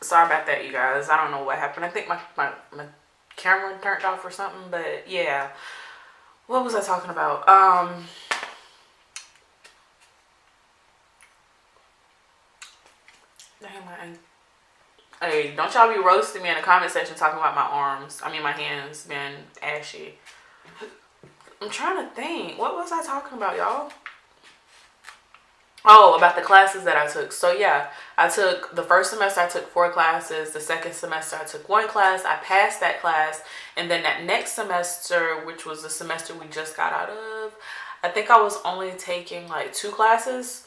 sorry about that, you guys. I don't know what happened. I think my camera turned off or something, but yeah. What was I talking about? Damn, hey, don't y'all be roasting me in the comment section talking about my arms. I mean, my hands being ashy. I'm trying to think. What was I talking about, y'all? Oh, about the classes that I took. So yeah, I took the first semester, I took 4 classes. The second semester, I took 1 class. I passed that class. And then that next semester, which was the semester we just got out of, I think I was only taking like 2 classes.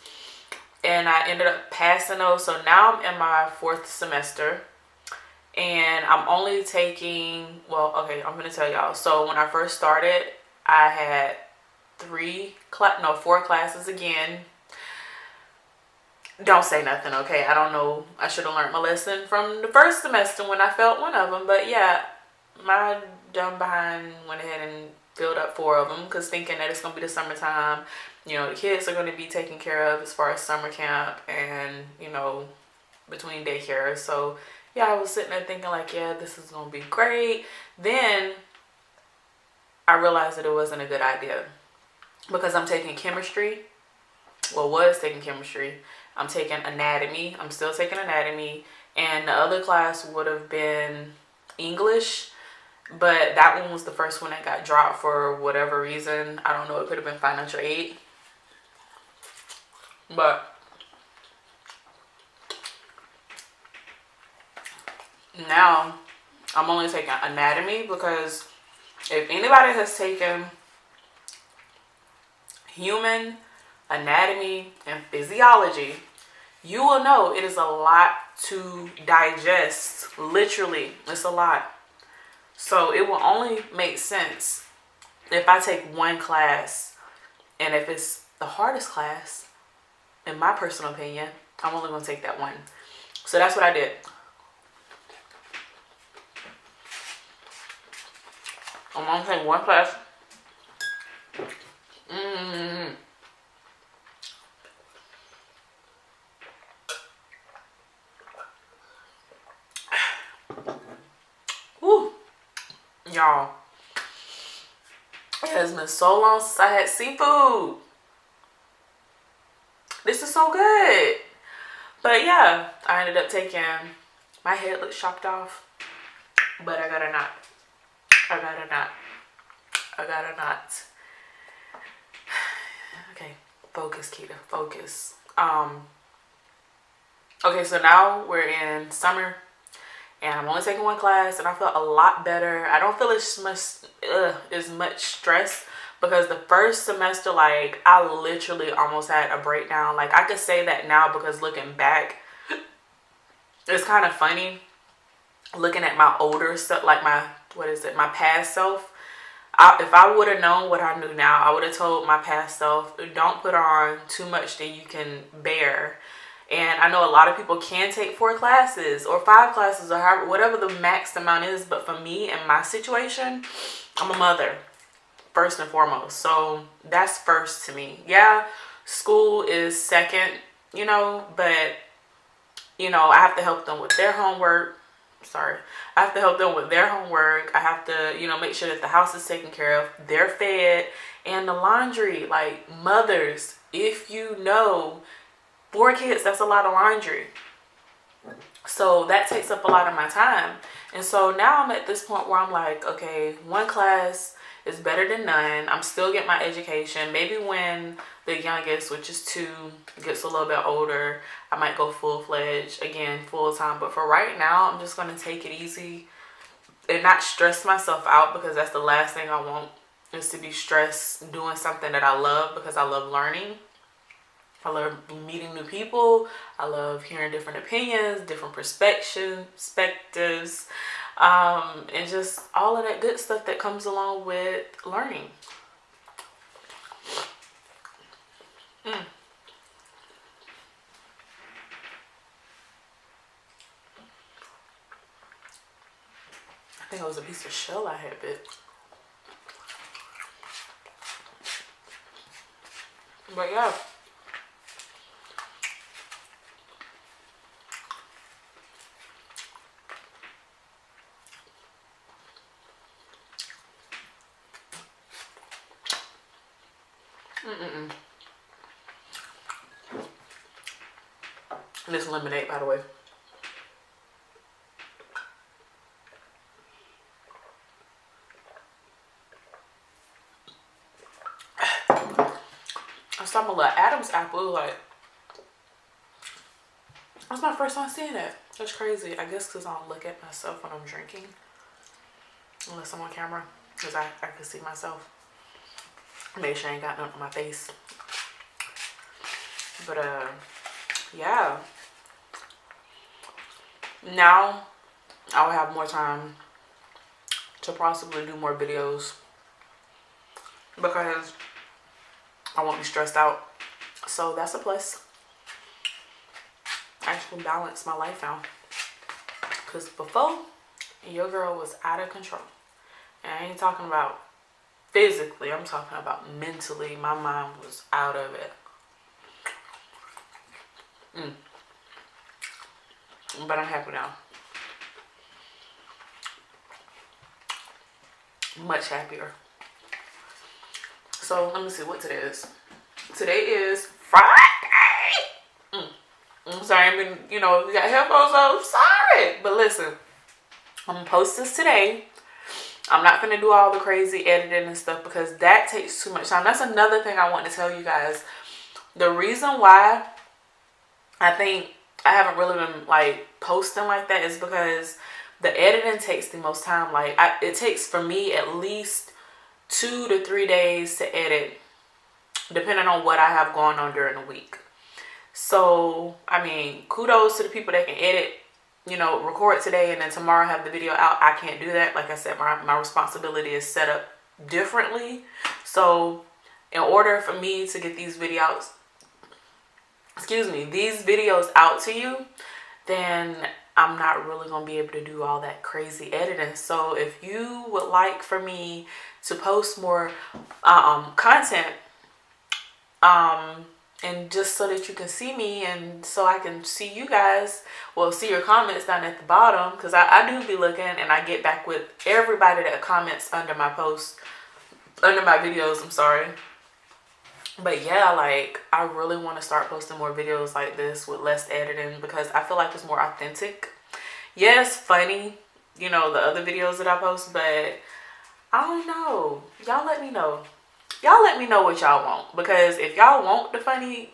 And I ended up passing those. So now I'm in my 4th semester. And I'm only taking, well, okay, I'm going to tell y'all. So when I first started, I had 4 classes again. Don't say nothing, okay? I don't know. I should have learned my lesson from the first semester when I failed one of them. But yeah, my dumb behind went ahead and filled up 4 of them because thinking that it's going to be the summertime. You know, the kids are going to be taken care of as far as summer camp and, you know, between daycare. So yeah, I was sitting there thinking like, yeah, this is going to be great. Then I realized that it wasn't a good idea because I'm taking chemistry. Well, was taking chemistry. I'm taking anatomy. I'm still taking anatomy. And the other class would have been English. But that one was the first one that got dropped for whatever reason. I don't know. It could have been financial aid. But now I'm only taking anatomy because if anybody has taken human anatomy and physiology, you will know it is a lot to digest. Literally, it's a lot. So it will only make sense if I take 1 class, and if it's the hardest class, in my personal opinion, I'm only going to take that one. So that's what I did. I'm going to take 1 class. Woo. Y'all, it has been so long since I had seafood. This is so good. But yeah, I ended up taking, my head looked chopped off, but I got a knot. Okay, focus, Kita, focus. Okay, so now we're in summer and I'm only taking 1 class and I felt a lot better. I don't feel as much stress because the first semester, like, I literally almost had a breakdown. Like, I could say that now because looking back, it's kind of funny looking at my older stuff, like my past self. If I would have known what I knew now, I would have told my past self, don't put on too much that you can bear. And I know a lot of people can take 4 classes or 5 classes or however, whatever the max amount is. But for me and my situation, I'm a mother first and foremost. So that's first to me. Yeah, school is second, you know, but, you know, I have to help them with their homework. I have to help them with their homework. I have to, you know, make sure that the house is taken care of. They're fed. And the laundry, like, mothers, if you know, 4 kids, that's a lot of laundry. So that takes up a lot of my time. And so now I'm at this point where I'm like, okay, 1 class is better than none. I'm still getting my education. Maybe when the youngest, which is 2, gets a little bit older, I might go full-fledged, again, full-time. But for right now, I'm just going to take it easy and not stress myself out, because that's the last thing I want, is to be stressed doing something that I love, because I love learning. I love meeting new people. I love hearing different opinions, different perspectives, and just all of that good stuff that comes along with learning. I think it was a piece of shell I had bit. But yeah. This lemonade, by the way. I saw my little Adam's apple. Like, that's my first time seeing it. That's crazy. I guess because I don't look at myself when I'm drinking, unless I'm on camera, because I can see myself. Make sure I ain't got nothing on my face. But yeah. Now I will have more time to possibly do more videos because I won't be stressed out. So that's a plus. I actually balance my life now. Because before, your girl was out of control. And I ain't talking about physically, I'm talking about mentally. My mind was out of it. But I'm happy now. Much happier. So let me see what today is. Today is Friday. I'm sorry, I mean, you know, we got headphones on. Sorry. But listen, I'm gonna post this today. I'm not gonna do all the crazy editing and stuff because that takes too much time. That's another thing I want to tell you guys. The reason why I think I haven't really been like posting like that is because the editing takes the most time. Like it takes for me at least 2 to 3 days to edit, depending on what I have going on during the week. So I mean, kudos to the people that can edit, you know, record today and then tomorrow have the video out. I can't do that. Like I said, my responsibility is set up differently. So in order for me to get these videos out to you, then I'm not really going to be able to do all that crazy editing. So if you would like for me to post more content, and just so that you can see me and so I can see you guys, well, see your comments down at the bottom, because I do be looking and I get back with everybody that comments under my posts, under my videos, I'm sorry. But yeah, like I really want to start posting more videos like this with less editing because I feel like it's more authentic. Yes, funny, you know, the other videos that I post, but I don't know. Y'all let me know. Y'all let me know what y'all want, because if y'all want the funny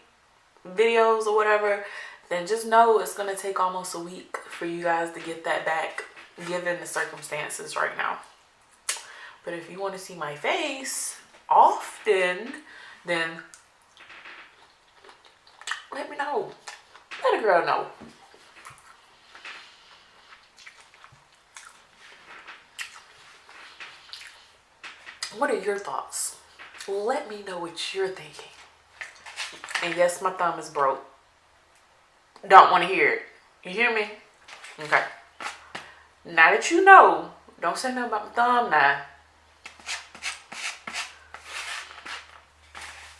videos or whatever, then just know it's going to take almost a week for you guys to get that back, given the circumstances right now. But if you want to see my face often, then let me know. Let a girl know. What are your thoughts? Let me know what you're thinking. And yes, my thumb is broke. Don't want to hear it. You hear me? Okay. Now that you know, don't say nothing about my thumb now.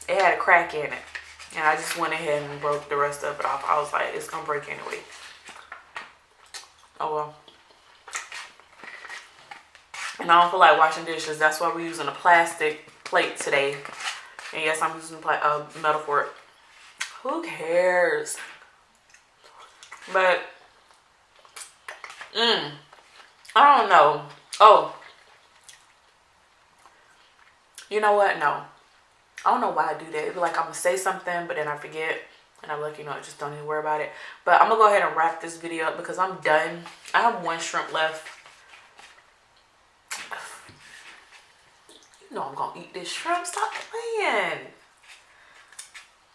It had a crack in it. And I just went ahead and broke the rest of it off. I was like, it's going to break anyway. Oh well. And I don't feel like washing dishes. That's why we're using a plastic plate today. And yes, I'm using a metal fork. Who cares? But, I don't know. Oh. You know what? No. I don't know why I do that. It'd be like I'm going to say something, but then I forget. And I'm like, you know, just don't even worry about it. But I'm going to go ahead and wrap this video up because I'm done. I have one shrimp left. You know I'm going to eat this shrimp. Stop playing.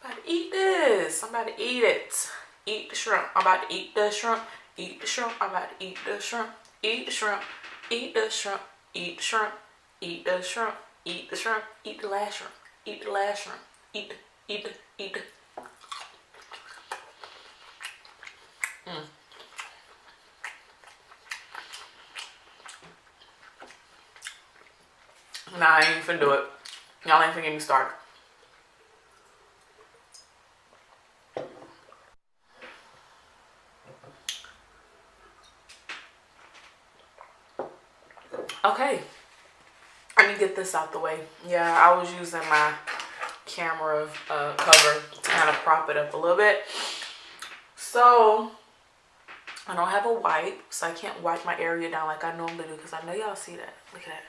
I'm about to eat this. I'm about to eat it. Eat the shrimp. I'm about to eat the shrimp. Eat the shrimp. I'm about to eat the shrimp. Eat the shrimp. Eat the shrimp. Eat the shrimp. Eat the shrimp. Eat the shrimp. Eat the last shrimp. Eat the last shrimp. Eat the. Nah, I ain't finna do it. Y'all ain't finna get me started. Okay. I need to get this out the way. Yeah, I was using my camera cover to kind of prop it up a little bit. So I don't have a wipe, so I can't wipe my area down like I normally do, because I know y'all see that. Look at that.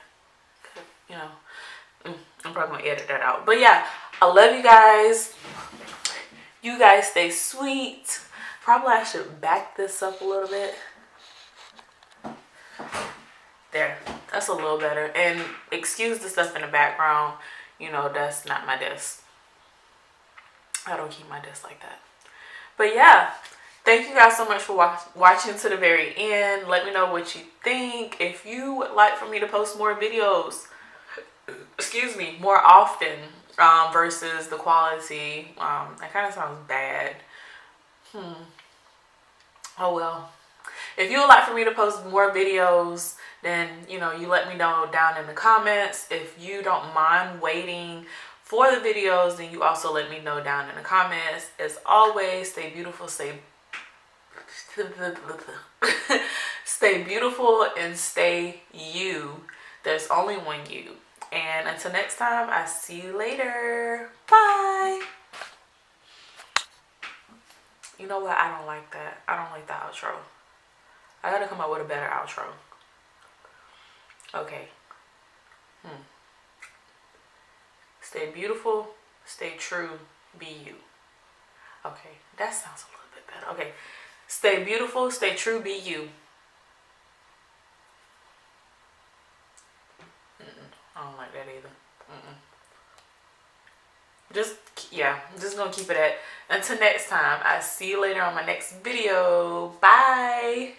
You know, I'm probably gonna edit that out. But yeah, I love you guys. You guys stay sweet. Probably I should back this up a little bit. There, that's a little better. And excuse the stuff in the background. You know, that's not my desk. I don't keep my desk like that. But yeah, thank you guys so much for watching to the very end. Let me know what you think. If you would like for me to post more videos, excuse me, more often, versus the quality, that kind of sounds bad. Oh well. If you would like for me to post more videos, then, you know, you let me know down in the comments. If you don't mind waiting for the videos, then you also let me know down in the comments. As always, stay beautiful, stay beautiful, and stay you. There's only one you. And until next time, I see you later. Bye. You know what? I don't like that. I don't like the outro. I gotta come up with a better outro. Okay. Stay beautiful, stay true, be you. Okay, that sounds a little bit better. Okay. Stay beautiful, stay true, be you. I don't like that either. Yeah, I'm just gonna keep it at. Until next time, I see you later on my next video. Bye.